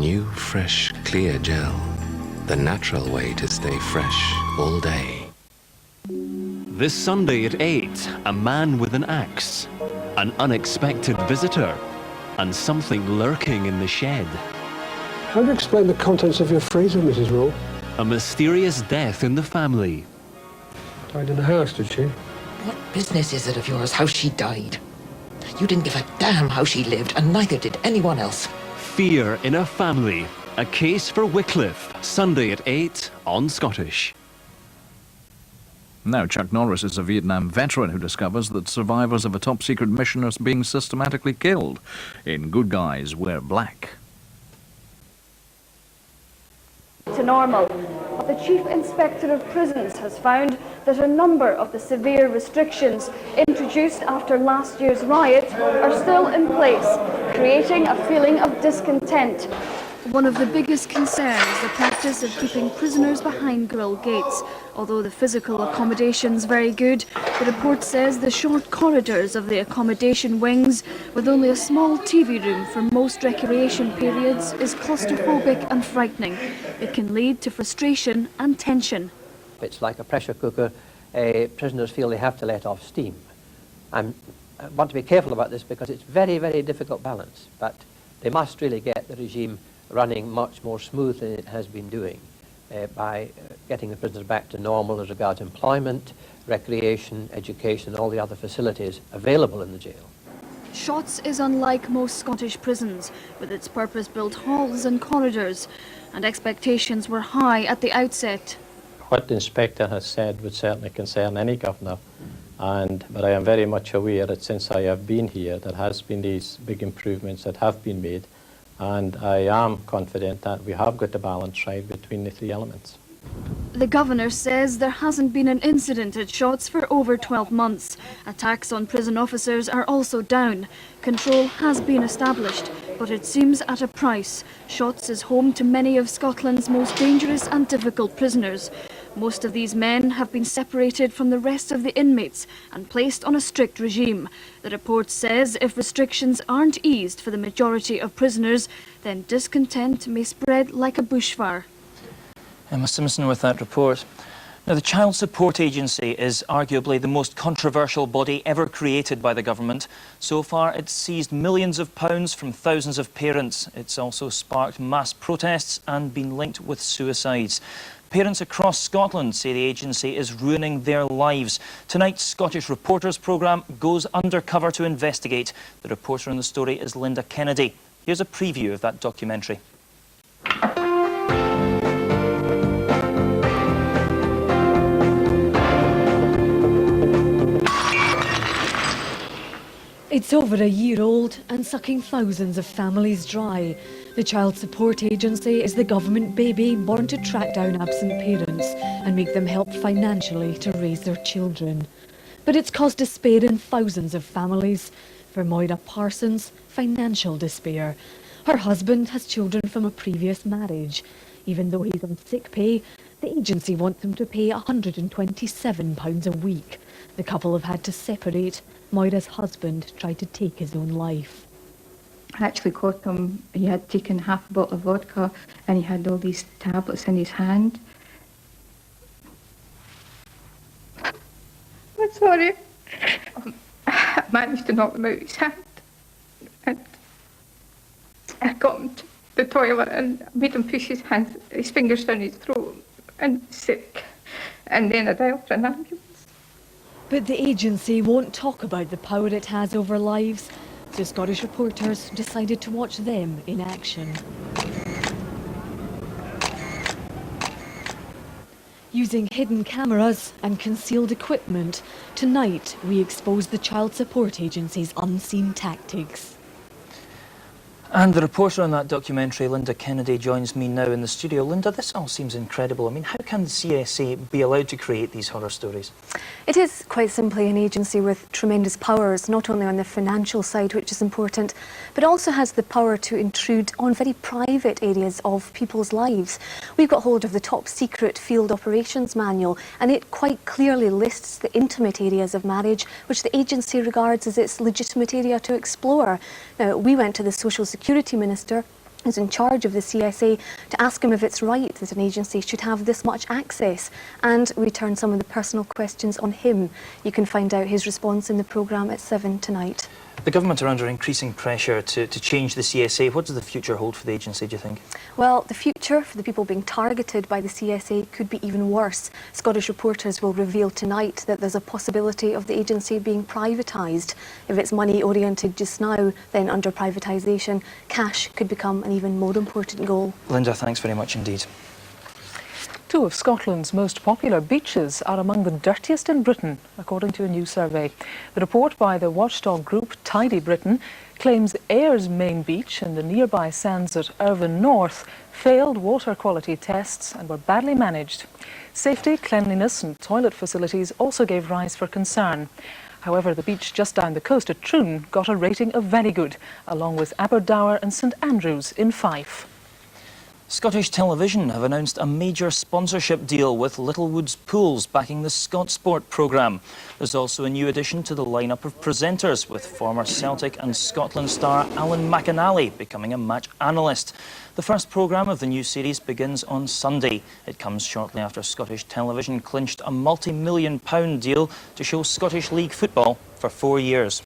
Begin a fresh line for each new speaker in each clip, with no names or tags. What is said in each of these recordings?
new, fresh, clear gel. The natural way to stay fresh all day.
This Sunday at 8, a man with an axe, an unexpected visitor, and something lurking in the shed.
How do you explain the contents of your freezer, Mrs. Rowe?
A mysterious death in the family.
Died in the house, did she?
What business is it of yours how she died? You didn't give a damn how she lived, and neither did anyone else.
Fear in a family. A case for Wycliffe. Sunday at 8 on Scottish.
Now, Chuck Norris is a Vietnam veteran who discovers that survivors of a top-secret mission are being systematically killed. In Good Guys Wear Black.
To normal. But the Chief Inspector of Prisons has found that a number of the severe restrictions introduced after last year's riot are still in place, creating a feeling of discontent. One of the biggest concerns is the practice of keeping prisoners behind grille gates. Although the physical accommodation's very good, the report says the short corridors of the accommodation wings, with only a small TV room for most recreation periods, is claustrophobic and frightening. It can lead to frustration and tension.
It's like a pressure cooker. Prisoners feel they have to let off steam. I want to be careful about this because it's very, very difficult balance, but they must really get the regime running much more smooth than it has been doing by getting the prisoners back to normal as regards employment, recreation, education, and all the other facilities available in the jail.
Shotts is unlike most Scottish prisons, with its purpose-built halls and corridors, and expectations were high at the outset.
What the inspector has said would certainly concern any governor, but I am very much aware that since I have been here, there has been these big improvements that have been made, and I am confident that we have got the balance right between the three elements.
The governor says there hasn't been an incident at Shotts for over 12 months. Attacks on prison officers are also down. Control has been established, but it seems at a price. Shotts is home to many of Scotland's most dangerous and difficult prisoners. Most of these men have been separated from the rest of the inmates and placed on a strict regime. The report says if restrictions aren't eased for the majority of prisoners, then discontent may spread like a bushfire.
Emma Simpson with that report. Now, the Child Support Agency is arguably the most controversial body ever created by the government. So far, it's seized millions of pounds from thousands of parents. It's also sparked mass protests and been linked with suicides. Parents across Scotland say the agency is ruining their lives. Tonight's Scottish Reporters programme goes undercover to investigate. The reporter on the story is Linda Kennedy. Here's a preview of that documentary.
It's over a year old and sucking thousands of families dry. The Child Support Agency is the government baby born to track down absent parents and make them help financially to raise their children. But it's caused despair in thousands of families. For Moira Parsons, financial despair. Her husband has children from a previous marriage. Even though he's on sick pay, the agency wants him to pay £127 a week. The couple have had to separate. Moira's husband tried to take his own life.
I actually caught him. He had taken half a bottle of vodka and he had all these tablets in his hand. I'm sorry. I managed to knock them out of his hand. And I got him to the toilet and made him push his fingers down his throat and sick. And then I dialed for an ambulance.
But the agency won't talk about the power it has over lives, so Scottish Reporters decided to watch them in action. Using hidden cameras and concealed equipment, tonight we expose the Child Support Agency's unseen tactics.
And the reporter on that documentary, Linda Kennedy, joins me now in the studio. Linda, this all seems incredible. I mean, how can the CSA be allowed to create these horror stories?
It is quite simply an agency with tremendous powers, not only on the financial side, which is important, but also has the power to intrude on very private areas of people's lives. We've got hold of the top secret field operations manual, and it quite clearly lists the intimate areas of marriage, which the agency regards as its legitimate area to explore. Now, we went to the Social Security Minister who's in charge of the CSA, to ask him if it's right that an agency should have this much access, and we turn some of the personal questions on him. You can find out his response in the programme at 7 tonight.
The government are under increasing pressure to change the CSA. What does the future hold for the agency, do you think?
Well, the future for the people being targeted by the CSA could be even worse. Scottish Reporters will reveal tonight that there's a possibility of the agency being privatised. If it's money oriented just now, then under privatisation, cash could become an even more important goal.
Linda, thanks very much indeed.
Two of Scotland's most popular beaches are among the dirtiest in Britain, according to a new survey. The report by the watchdog group Tidy Britain claims Ayers Main Beach and the nearby sands at Irvine North failed water quality tests and were badly managed. Safety, cleanliness and toilet facilities also gave rise for concern. However, the beach just down the coast at Troon got a rating of very good, along with Aberdour and St Andrews in Fife.
Scottish Television have announced a major sponsorship deal with Littlewoods Pools backing the ScotSport programme. There's also a new addition to the lineup of presenters, with former Celtic and Scotland star Alan McInally becoming a match analyst. The first programme of the new series begins on Sunday. It comes shortly after Scottish Television clinched a multi-million-pound deal to show Scottish League football for 4 years.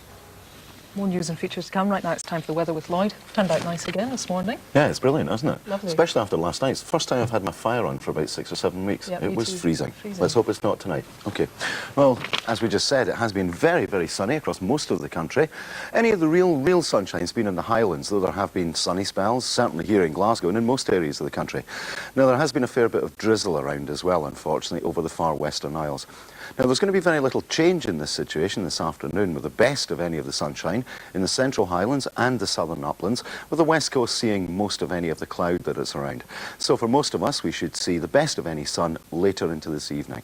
More news and features to come. Right now it's time for the weather with Lloyd. Turned out nice again this morning.
Yeah, it's brilliant, isn't it?
Lovely.
Especially after last night. It's the first time I've had my fire on for about 6 or 7 weeks.
Yep,
it was
too.
freezing. Let's hope it's not tonight. OK. Well, as we just said, it has been very, very sunny across most of the country. Any of the real sunshine's been in the Highlands, though there have been sunny spells, certainly here in Glasgow and in most areas of the country. Now, there has been a fair bit of drizzle around as well, unfortunately, over the far Western Isles. Now, there's going to be very little change in this situation this afternoon, with the best of any of the sunshine in the Central Highlands and the Southern Uplands, with the West Coast seeing most of any of the cloud that is around. So for most of us, we should see the best of any sun later into this evening.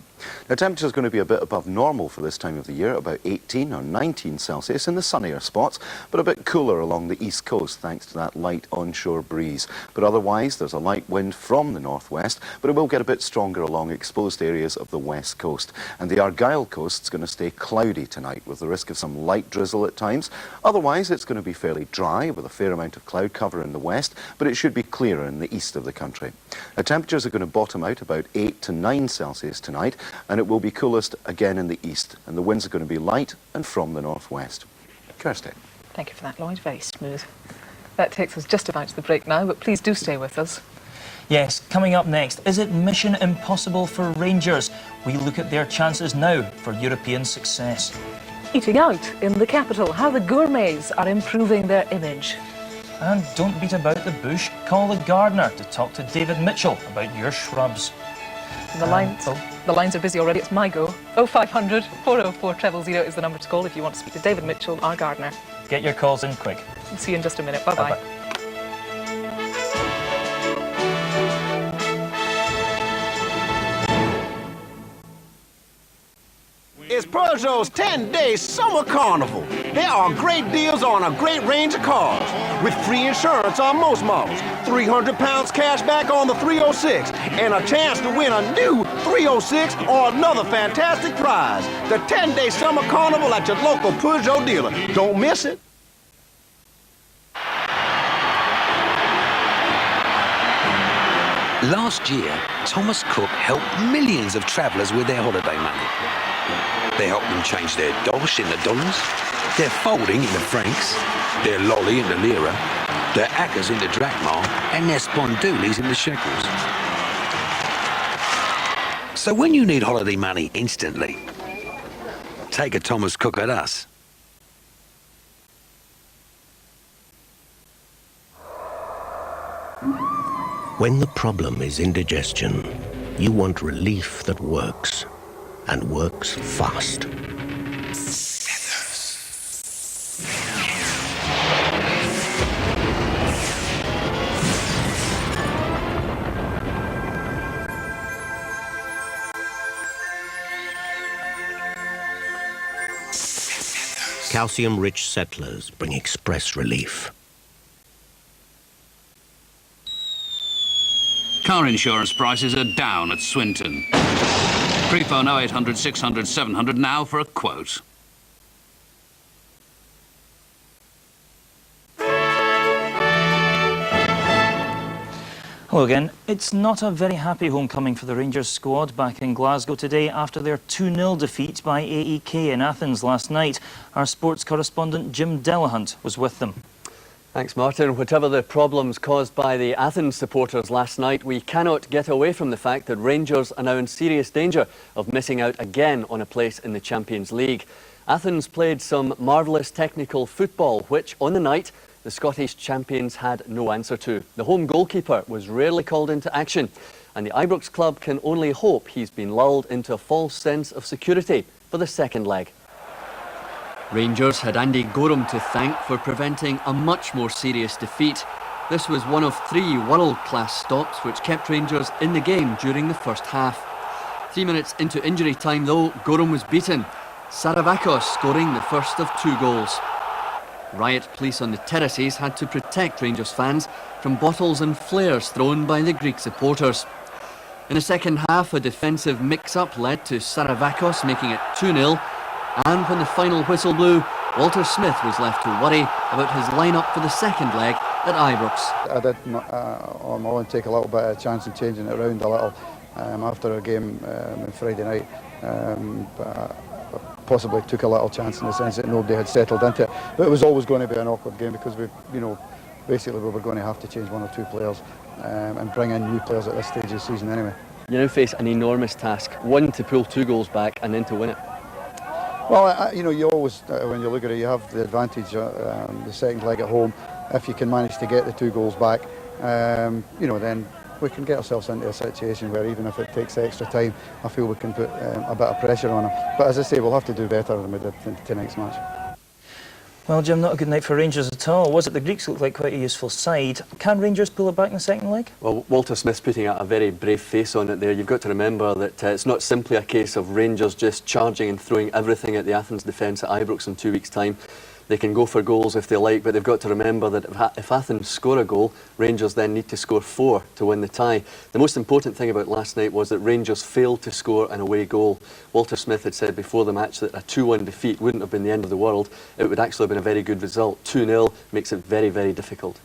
Now, temperature is going to be a bit above normal for this time of the year, about 18 or 19 Celsius in the sunnier spots, but a bit cooler along the east coast thanks to that light onshore breeze. But otherwise, there's a light wind from the northwest, but it will get a bit stronger along exposed areas of the west coast. And the Argyll coast is going to stay cloudy tonight, with the risk of some light drizzle at times. Otherwise, it's going to be fairly dry, with a fair amount of cloud cover in the west, but it should be clearer in the east of the country. Now, temperatures are going to bottom out about 8 to 9 Celsius tonight, and it will be coolest again in the east, and the winds are going to be light and from the northwest. Kirsty.
Thank you for that, Lloyd. Very smooth. That takes us just about to the break now, but please do stay with us.
Yes, coming up next, is it mission impossible for Rangers? We look at their chances now for European success.
Eating out in the capital, how the gourmets are improving their image.
And don't beat about the bush, call the gardener to talk to David Mitchell about your shrubs.
The lines are busy already. It's my go. 0500 404 000 is the number to call if you want to speak to David Mitchell, our gardener.
Get your calls in quick.
We'll see you in just a minute. Bye-bye.
Bye-bye.
It's Peugeot's 10-day summer carnival. There are great deals on a great range of cars, with free insurance on most models, 300 pounds cash back on the 306, and a chance to win a new 306 or another fantastic prize. The 10-day summer carnival at your local Peugeot dealer. Don't miss it.
Last year, Thomas Cook helped millions of travellers with their holiday money. They helped them change their dosh into dollars, their folding into francs, their lolly into lira, their acres into drachma, and their spondoolies into shekels. So when you need holiday money instantly, take a Thomas Cook at us.
When the problem is indigestion, you want relief that works, and works fast. Calcium-rich settlers bring express relief.
Car insurance prices are down at Swinton. Pre-phone 0800 600 700 now for a quote.
Hello again. It's not a very happy homecoming for the Rangers squad back in Glasgow today after their 2-0 defeat by AEK in Athens last night. Our sports correspondent Jim Delahunt was with them.
Thanks, Martin. Whatever the problems caused by the Athens supporters last night, we cannot get away from the fact that Rangers are now in serious danger of missing out again on a place in the Champions League. Athens played some marvellous technical football, which, on the night, the Scottish champions had no answer to. The home goalkeeper was rarely called into action, and the Ibrox club can only hope he's been lulled into a false sense of security for the second leg. Rangers had Andy Gorham to thank for preventing a much more serious defeat. This was one of 3 world-class stops which kept Rangers in the game during the first half. 3 minutes into injury time though, Gorham was beaten, Saravakos scoring the first of 2 goals. Riot police on the terraces had to protect Rangers fans from bottles and flares thrown by the Greek supporters. In the second half, a defensive mix-up led to Saravakos making it 2-0, and when the final whistle blew, Walter Smith was left to worry about his line-up for the second leg at Ibrox.
I did on my own take a little bit of a chance in changing it around a little after a game on Friday night. But I possibly took a little chance in the sense that nobody had settled into it. But it was always going to be an awkward game because basically we were going to have to change 1 or 2 players and bring in new players at this stage of the season anyway.
You now face an enormous task, 1 to pull 2 goals back and then to win it.
Well, you always, when you look at it, you have the advantage the second leg at home. If you can manage to get the 2 goals back, then we can get ourselves into a situation where even if it takes extra time, I feel we can put a bit of pressure on them. But as I say, we'll have to do better than we did in tonight's match.
Well, Jim, not a good night for Rangers at all, was it? The Greeks looked like quite a useful side. Can Rangers pull it back in the second leg?
Well, Walter Smith's putting a very brave face on it there. You've got to remember that it's not simply a case of Rangers just charging and throwing everything at the Athens defence at Ibrox in 2 weeks' time. They can go for goals if they like, but they've got to remember that if Athens score a goal, Rangers then need to score 4 to win the tie. The most important thing about last night was that Rangers failed to score an away goal. Walter Smith had said before the match that a 2-1 defeat wouldn't have been the end of the world. It would actually have been a very good result. 2-0 makes it very, very difficult.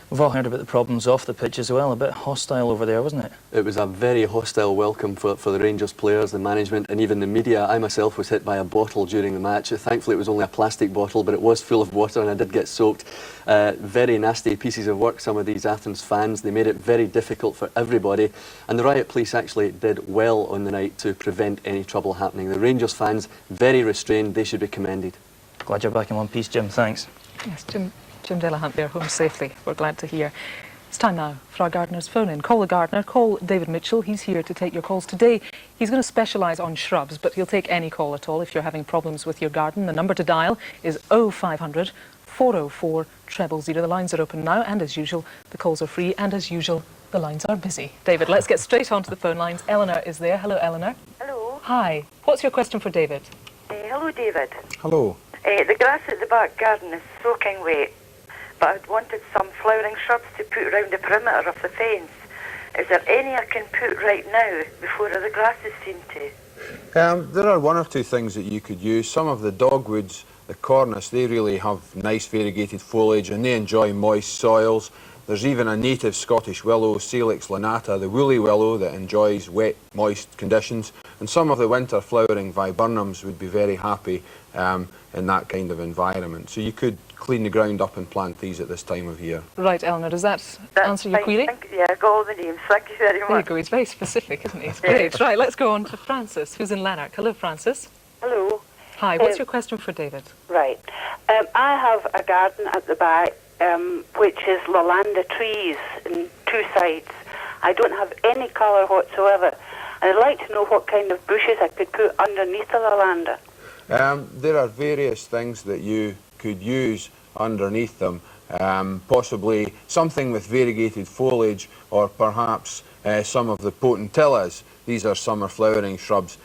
We've all heard about the problems off the pitch as well. A bit hostile over there, wasn't it?
It was a very hostile welcome for the Rangers players, the management and even the media. I myself was hit by a bottle during the match. Thankfully it was only a plastic bottle, but it was full of water and I did get soaked. Very nasty pieces of work, some of these Athens fans. They made it very difficult for everybody, and the riot police actually did well on the night to prevent any trouble happening. The Rangers fans, very restrained. They should be commended.
Glad you're back in one piece, Jim. Thanks.
Yes, Jim Delahunt there, home safely. We're glad to hear. It's time now for our gardener's phone-in. Call the gardener, call David Mitchell. He's here to take your calls today. He's going to specialise on shrubs, but he'll take any call at all if you're having problems with your garden. The number to dial is 0500 404 000. The lines are open now, and as usual, the calls are free, and as usual, the lines are busy. David, let's get straight onto the phone lines. Eleanor is there. Hello, Eleanor.
Hello.
Hi. What's your question for David?
Hello, David.
Hello.
The grass at the back garden is soaking wet, but I'd wanted some flowering shrubs to put around the perimeter of the fence. Is there any I can put right now before the grass is seen to?
There are 1 or 2 things that you could use. Some of the dogwoods, the cornice, they really have nice variegated foliage and they enjoy moist soils. There's even a native Scottish willow, Salix lanata, the woolly willow, that enjoys wet, moist conditions. And some of the winter flowering viburnums would be very happy in that kind of environment. So you could clean the ground up and plant these at this time of year.
Right, Eleanor, does that answer your query?
Yeah, I got all the names. Thank you very much.
There you go. He's very specific, isn't he? It's great. Right, let's go on to Francis, who's in Lanark. Hello, Francis.
Hello.
Hi, what's your question for David?
Right. I have a garden at the back which is lavanda trees on 2 sides. I don't have any colour whatsoever. And I'd like to know what kind of bushes I could put underneath the lavanda.
There are various things that you could use underneath them. Possibly something with variegated foliage, or perhaps some of the potentillas. These are summer flowering shrubs.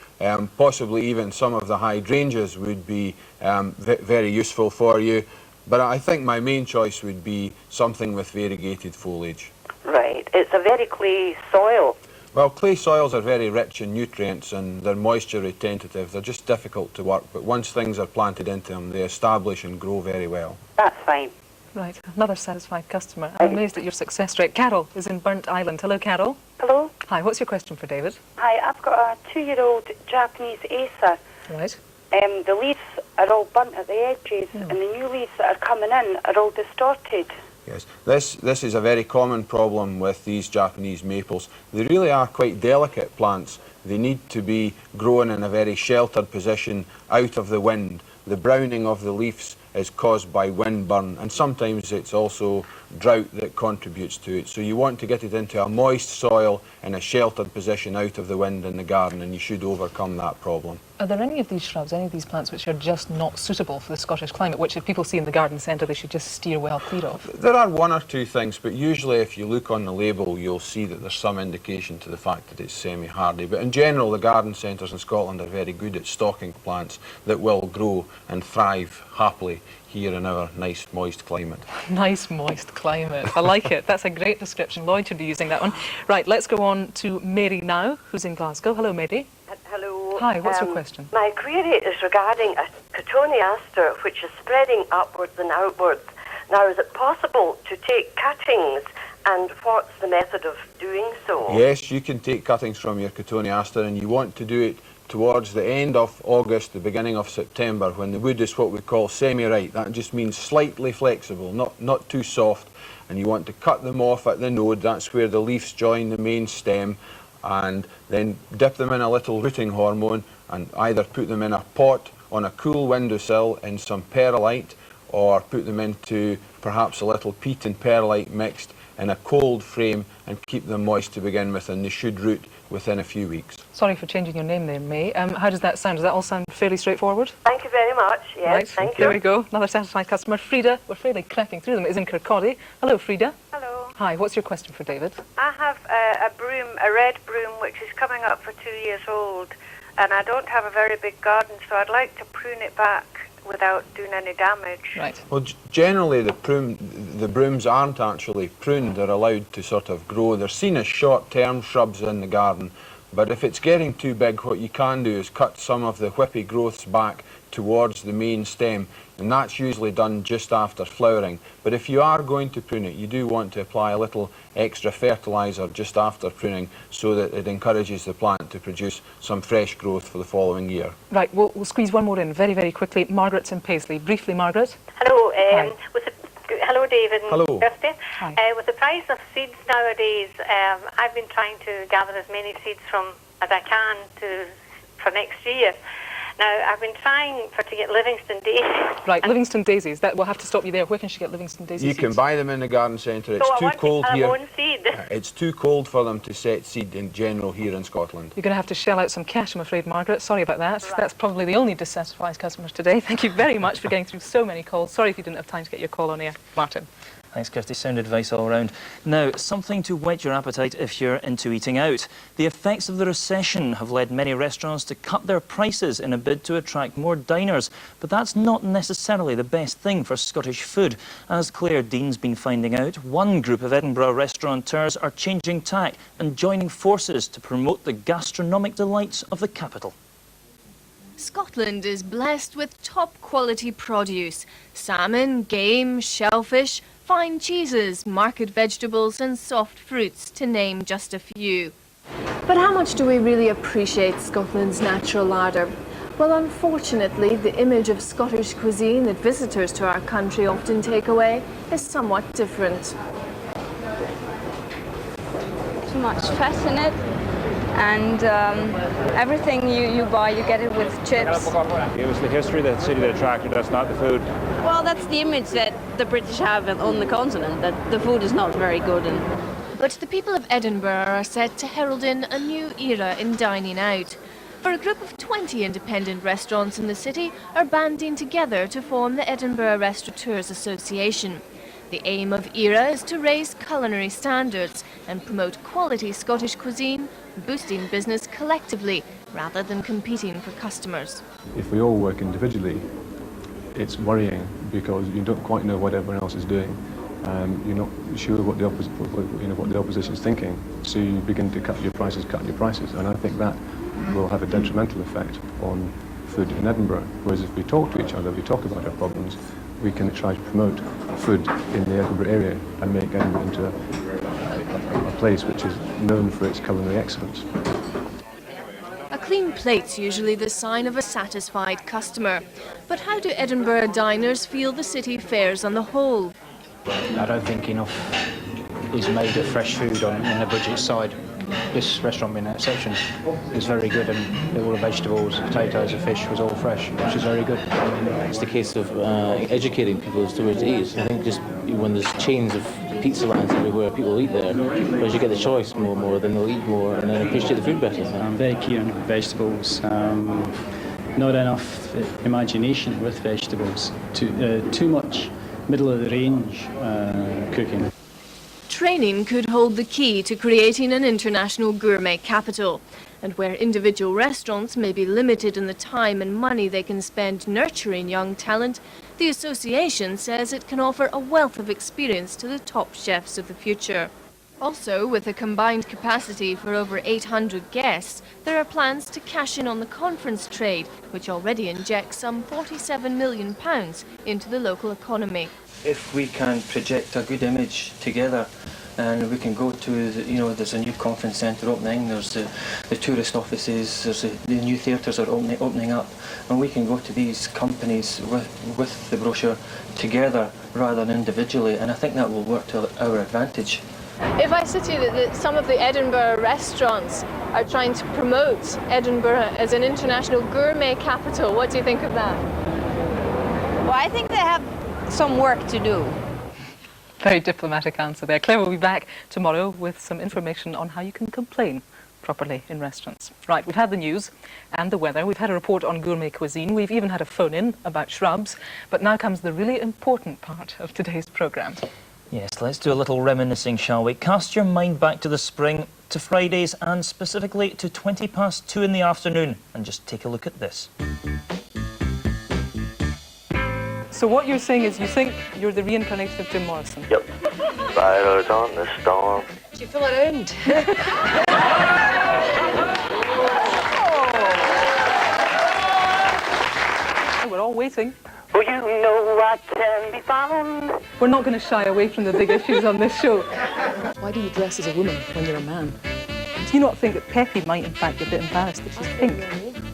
Possibly even some of the hydrangeas would be very useful for you. But I think my main choice would be something with variegated foliage.
Right. It's a very clay soil.
Well, clay soils are very rich in nutrients and they're moisture retentive. They're just difficult to work, but once things are planted into them, they establish and grow very well.
That's fine.
Right, another satisfied customer. I'm amazed at your success rate. Carol is in Burnt Island. Hello, Carol.
Hello.
Hi, what's your question for David?
Hi, I've got a 2-year-old Japanese Acer.
Right.
The leaves are all burnt at the edges, and the new leaves that are coming in are all distorted.
Yes, this is a very common problem with these Japanese maples. They really are quite delicate plants. They need to be grown in a very sheltered position out of the wind. The browning of the leaves is caused by wind burn, and sometimes it's also drought that contributes to it. So you want to get it into a moist soil in a sheltered position out of the wind in the garden, and you should overcome that problem.
Are there any of these shrubs, any of these plants which are just not suitable for the Scottish climate, which if people see in the garden centre they should just steer well clear of?
There are one or two things, but usually if you look on the label you'll see that there's some indication to the fact that it's semi-hardy. But in general the garden centres in Scotland are very good at stocking plants that will grow and thrive happily here in our nice moist climate.
Nice moist climate. I like it. That's a great description. Lloyd should be using that one. Right, let's go on to Mary now, who's in Glasgow. Hello, Mary.
Hello.
Hi, what's your question?
My query is regarding a cotoneaster which is spreading upwards and outwards. Now, is it possible to take cuttings, and what's the method of doing so?
Yes, you can take cuttings from your cotoneaster, and you want to do it towards the end of August, the beginning of September, when the wood is what we call semi-ripe. That just means slightly flexible, not too soft, and you want to cut them off at the node. That's where the leaves join the main stem, and then dip them in a little rooting hormone and either put them in a pot on a cool windowsill in some perlite, or put them into perhaps a little peat and perlite mixed in a cold frame and keep them moist to begin with, and they should root within a few weeks.
Sorry for changing your name there, May. How does that sound? Does that all sound fairly straightforward?
Thank you very much. Yes,
right.
thank you.
There we go. Another satisfied customer. Frida, we're fairly cracking through them, is in Kirkcaldy. Hello, Frida.
Hello.
Hi, what's your question for David?
I have a broom, a red broom, which is coming up for 2 years old, and I don't have a very big garden, so I'd like to prune it back without doing any damage.
Right.
Well, generally the brooms aren't actually pruned. They're allowed to sort of grow. They're seen as short-term shrubs in the garden, but if it's getting too big, what you can do is cut some of the whippy growths back towards the main stem, and that's usually done just after flowering. But if you are going to prune it, you do want to apply a little extra fertiliser just after pruning, so that it encourages the plant to produce some fresh growth for the following year.
Right, we'll squeeze one more in very, very quickly. Margaret's in Paisley. Briefly, Margaret.
Hello,
Hi.
hello, David and
Hello.
Kirsty.
Hi.
With the price of seeds nowadays, I've been trying to gather as many seeds as I can for next year. Now, I've been trying to get Livingston daisies.
Right, Livingston daisies. We'll have to stop you there. Where can she get Livingston daisies?
You can buy them in the garden centre. It's
So I
too
want to
cold
have
here.
one seed.
It's too cold for them to set seed in general here in Scotland.
You're going to have to shell out some cash, I'm afraid, Margaret. Sorry about that. Right. That's probably the only dissatisfied customers today. Thank you very much for getting through so many calls. Sorry if you didn't have time to get your call on air. Martin.
Thanks, Kirsty. Sound advice all around. Now, something to whet your appetite if you're into eating out. The effects of the recession have led many restaurants to cut their prices in a bid to attract more diners. But that's not necessarily the best thing for Scottish food. As Claire Dean's been finding out, one group of Edinburgh restaurateurs are changing tack and joining forces to promote the gastronomic delights of the capital.
Scotland is blessed with top-quality produce. Salmon, game, shellfish, fine cheeses, market vegetables and soft fruits, to name just a few.
But how much do we really appreciate Scotland's natural larder? Well, unfortunately, the image of Scottish cuisine that visitors to our country often take away is somewhat different.
Too much fat in it, and everything you buy, you get it with chips.
It was the history of the city that attracted us, not the food.
Well, that's the image that the British have on the continent, that the food is not very good.
But the people of Edinburgh are set to herald in a new era in dining out. For a group of 20 independent restaurants in the city are banding together to form the Edinburgh Restaurateurs Association. The aim of ERA is to raise culinary standards and promote quality Scottish cuisine, boosting business collectively rather than competing for customers.
If we all work individually, it's worrying because you don't quite know what everyone else is doing. You're not sure what the opposition is thinking, so you begin to cut your prices, and I think that will have a detrimental effect on food in Edinburgh. Whereas if we talk to each other, we talk about our problems, we can try to promote food in the Edinburgh area and make Edinburgh into a place which is known for its culinary excellence.
A clean plate's usually the sign of a satisfied customer. But how do Edinburgh diners feel the city fares on the whole?
I don't think enough is made of fresh food on the budget side. This restaurant, being an exception, is very good, and all the vegetables, potatoes and fish was all fresh, which is very good.
It's the case of educating people as to where to eat. I think just when there's chains of pizza vans everywhere, people eat there. But as you get the choice more, then they'll eat more and then appreciate the food better.
I'm very keen on vegetables. Not enough imagination with vegetables. Too much middle of the range cooking.
Training could hold the key to creating an international gourmet capital. And where individual restaurants may be limited in the time and money they can spend nurturing young talent, the association says it can offer a wealth of experience to the top chefs of the future. Also, with a combined capacity for over 800 guests, there are plans to cash in on the conference trade, which already injects some £47 million into the local economy.
If we can project a good image together, and we can go to, there's a new conference centre opening, there's the tourist offices, there's the new theatres are opening up, and we can go to these companies with the brochure together rather than individually, and I think that will work to our advantage.
If I said to you that some of the Edinburgh restaurants are trying to promote Edinburgh as an international gourmet capital, what do you think of that?
Well, I think they have some work to do.
Very diplomatic answer there. Claire will be back tomorrow with some information on how you can complain properly in restaurants. Right, we've had the news and the weather. We've had a report on gourmet cuisine. We've even had a phone-in about shrubs. But now comes the really important part of today's programme.
Yes, let's do a little reminiscing, shall we? Cast your mind back to the spring, to Fridays, and specifically to 2:20 in the afternoon. And just take a look at this.
So what you're saying is you think you're the reincarnation of Jim Morrison?
Yep. Ride out on the storm.
Do you feel around?
Oh, we're all waiting.
Well, you know what can be found.
We're not going to shy away from the big issues on this show. Why do you dress as a woman when you're a man? Do you not think that Peppy might in fact be a bit embarrassed that she's pink?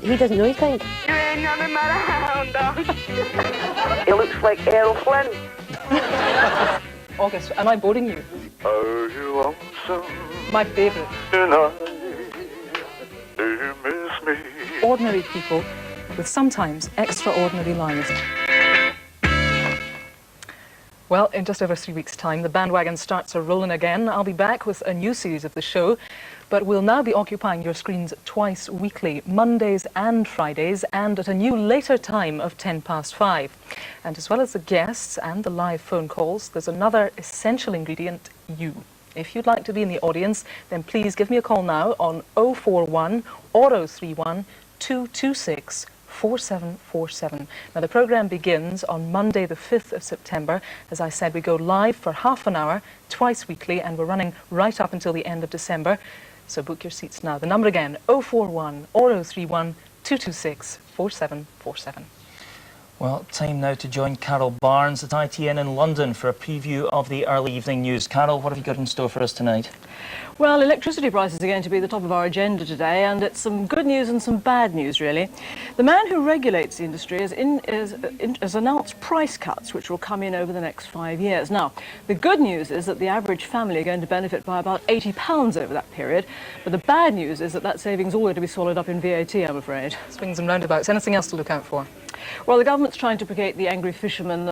He doesn't know he's pink.
You ain't nothing but a hound dog. It looks like Errol Flynn.
August, am I boring you?
Oh, you want some?
My favourite.
Tonight, do you miss me?
Ordinary people with sometimes extraordinary lives. Well, in just over 3 weeks' time, the bandwagon starts rolling again. I'll be back with a new series of the show, but we'll now be occupying your screens twice weekly, Mondays and Fridays, and at a new later time of 5:10. And as well as the guests and the live phone calls, there's another essential ingredient, you. If you'd like to be in the audience, then please give me a call now on 041 or 031 226 4747. Now, the programme begins on Monday the 5th of September. As I said, we go live for half an hour, twice weekly, and we're running right up until the end of December. So book your seats now. The number again, 041 or 031 226 4747.
Well, time now to join Carol Barnes at ITN in London for a preview of the early evening news. Carol, what have you got in store for us tonight?
Well, electricity prices are going to be the top of our agenda today, and it's some good news and some bad news, really. The man who regulates the industry has announced price cuts, which will come in over the next 5 years. Now, the good news is that the average family are going to benefit by about £80 over that period, but the bad news is that that savings is all going to be swallowed up in VAT, I'm afraid.
Swings and roundabouts. Anything else to look out for?
Well, the government's trying to placate the angry fishermen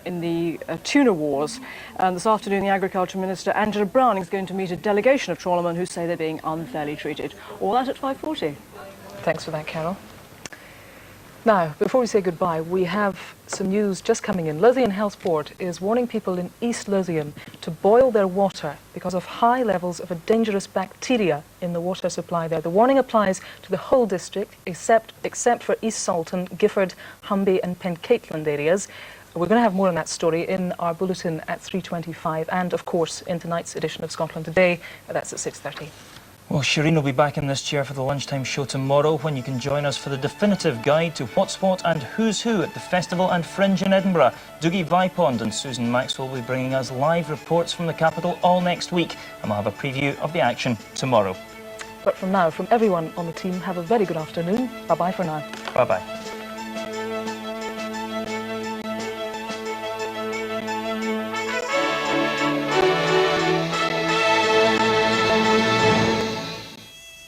in the tuna wars. This afternoon, the Agriculture Minister, Angela Browning, is going to meet a delegation of trawlermen who say they're being unfairly treated. All that at 5:40.
Thanks for that, Carol. Now, before we say goodbye, we have some news just coming in. Lothian Health Board is warning people in East Lothian to boil their water because of high levels of a dangerous bacteria in the water supply there. The warning applies to the whole district, except for East Salton, Gifford, Humby and Pencaitland areas. We're going to have more on that story in our bulletin at 3:25 and, of course, in tonight's edition of Scotland Today. That's at 6:30.
Well, Shireen will be back in this chair for the lunchtime show tomorrow, when you can join us for the definitive guide to what's what and who's who at the Festival and Fringe in Edinburgh. Dougie Vipond and Susan Maxwell will be bringing us live reports from the capital all next week, and we'll have a preview of the action tomorrow.
But from now, from everyone on the team, have a very good afternoon. Bye-bye for now.
Bye-bye.